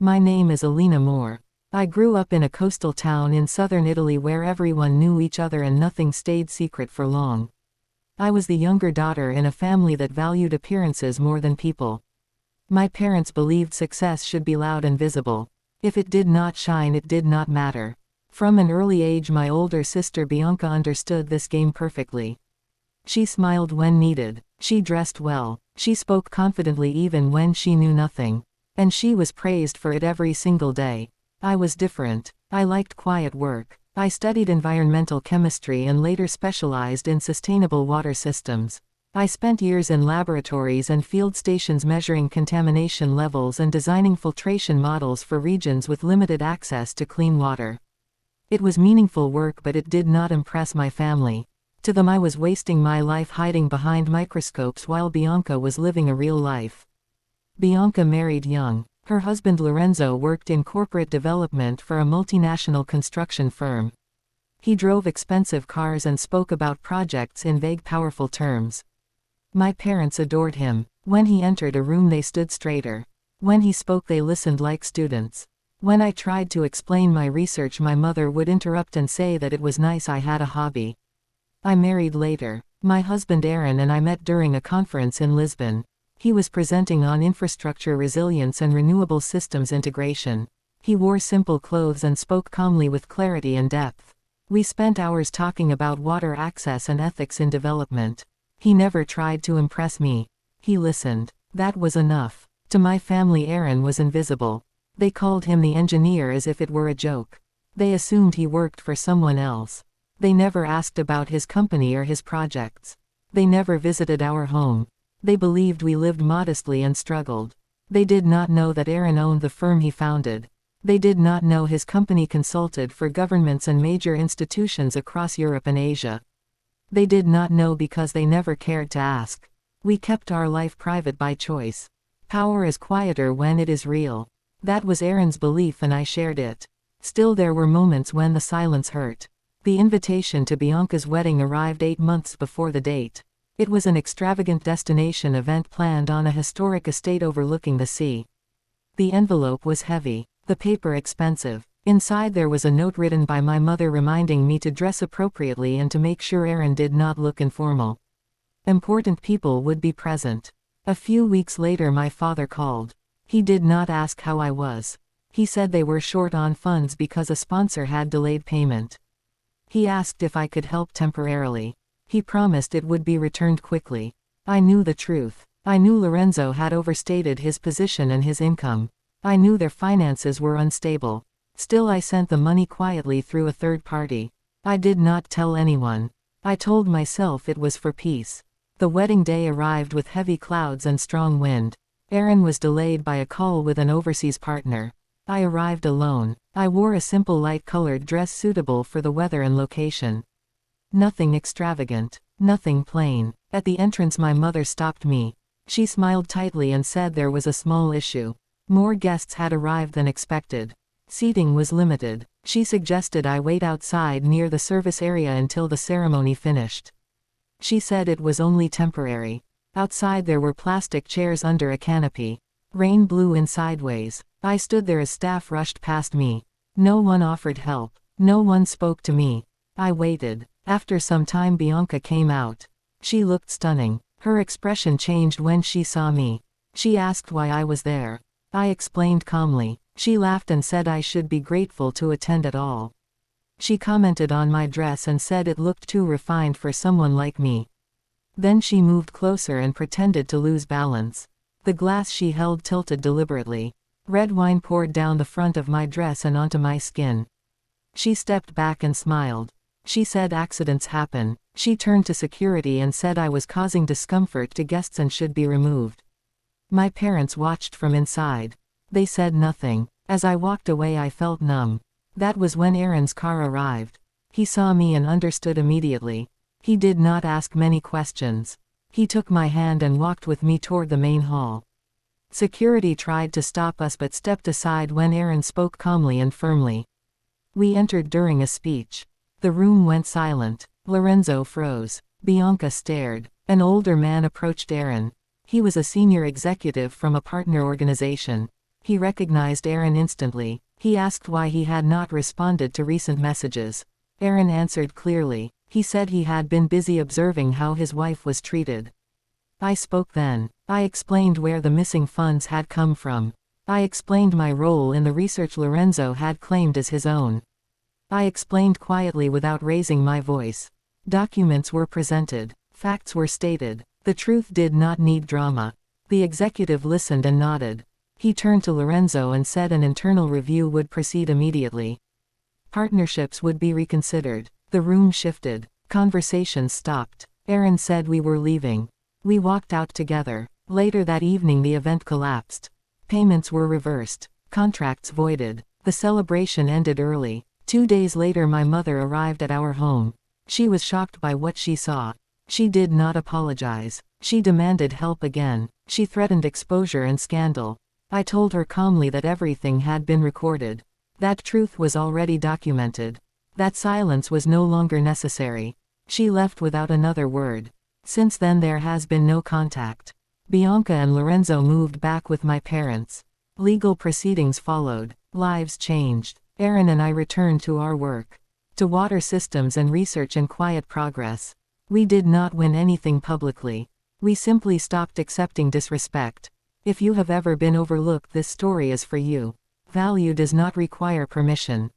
My name is Alina Moore. I grew up in a coastal town in southern Italy where everyone knew each other and nothing stayed secret for long. I was the younger daughter in a family that valued appearances more than people. My parents believed success should be loud and visible. If it did not shine, it did not matter. From an early age, my older sister Bianca understood this game perfectly. She smiled when needed. She dressed well. She spoke confidently even when she knew nothing. And she was praised for it every single day. I was different. I liked quiet work. I studied environmental chemistry and later specialized in sustainable water systems. I spent years in laboratories and field stations measuring contamination levels and designing filtration models for regions with limited access to clean water. It was meaningful work, but it did not impress my family. To them, I was wasting my life hiding behind microscopes while Bianca was living a real life. Bianca married young. Her husband Lorenzo worked in corporate development for a multinational construction firm. He drove expensive cars and spoke about projects in vague, powerful terms. My parents adored him. When he entered a room, they stood straighter. When he spoke, they listened like students. When I tried to explain my research, my mother would interrupt and say that it was nice I had a hobby. I married later. My husband Aaron and I met during a conference in Lisbon. He was presenting on infrastructure resilience and renewable systems integration. He wore simple clothes and spoke calmly with clarity and depth. We spent hours talking about water access and ethics in development. He never tried to impress me. He listened. That was enough. To my family, Aaron was invisible. They called him the engineer as if it were a joke. They assumed he worked for someone else. They never asked about his company or his projects. They never visited our home. They believed we lived modestly and struggled. They did not know that Aaron owned the firm he founded. They did not know his company consulted for governments and major institutions across Europe and Asia. They did not know because they never cared to ask. We kept our life private by choice. Power is quieter when it is real. That was Aaron's belief and I shared it. Still, there were moments when the silence hurt. The invitation to Bianca's wedding arrived 8 months before the date. It was an extravagant destination event planned on a historic estate overlooking the sea. The envelope was heavy, the paper expensive. Inside there was a note written by my mother reminding me to dress appropriately and to make sure Aaron did not look informal. Important people would be present. A few weeks later, my father called. He did not ask how I was. He said they were short on funds because a sponsor had delayed payment. He asked if I could help temporarily. He promised it would be returned quickly. I knew the truth. I knew Lorenzo had overstated his position and his income. I knew their finances were unstable. Still, I sent the money quietly through a third party. I did not tell anyone. I told myself it was for peace. The wedding day arrived with heavy clouds and strong wind. Aaron was delayed by a call with an overseas partner. I arrived alone. I wore a simple light-colored dress suitable for the weather and location. Nothing extravagant. Nothing plain. At the entrance, my mother stopped me. She smiled tightly and said there was a small issue. More guests had arrived than expected. Seating was limited. She suggested I wait outside near the service area until the ceremony finished. She said it was only temporary. Outside there were plastic chairs under a canopy. Rain blew in sideways. I stood there as staff rushed past me. No one offered help. No one spoke to me. I waited. After some time, Bianca came out. She looked stunning. Her expression changed when she saw me. She asked why I was there. I explained calmly. She laughed and said I should be grateful to attend at all. She commented on my dress and said it looked too refined for someone like me. Then she moved closer and pretended to lose balance. The glass she held tilted deliberately. Red wine poured down the front of my dress and onto my skin. She stepped back and smiled. She said accidents happen. She turned to security and said I was causing discomfort to guests and should be removed. My parents watched from inside. They said nothing. As I walked away, I felt numb. That was when Aaron's car arrived. He saw me and understood immediately. He did not ask many questions. He took my hand and walked with me toward the main hall. Security tried to stop us but stepped aside when Aaron spoke calmly and firmly. We entered during a speech. The room went silent. Lorenzo froze. Bianca stared. An older man approached Aaron. He was a senior executive from a partner organization. He recognized Aaron instantly. He asked why he had not responded to recent messages. Aaron answered clearly. He said he had been busy observing how his wife was treated. I spoke then. I explained where the missing funds had come from. I explained my role in the research Lorenzo had claimed as his own. I explained quietly without raising my voice. Documents were presented. Facts were stated. The truth did not need drama. The executive listened and nodded. He turned to Lorenzo and said an internal review would proceed immediately. Partnerships would be reconsidered. The room shifted. Conversations stopped. Aaron said we were leaving. We walked out together. Later that evening the event collapsed. Payments were reversed. Contracts voided. The celebration ended early. 2 days later my mother arrived at our home. She was shocked by what she saw. She did not apologize. She demanded help again. She threatened exposure and scandal. I told her calmly that everything had been recorded. That truth was already documented. That silence was no longer necessary. She left without another word. Since then there has been no contact. Bianca and Lorenzo moved back with my parents. Legal proceedings followed. Lives changed. Aaron and I returned to our work. To water systems and research in quiet progress. We did not win anything publicly. We simply stopped accepting disrespect. If you have ever been overlooked, this story is for you. Value does not require permission.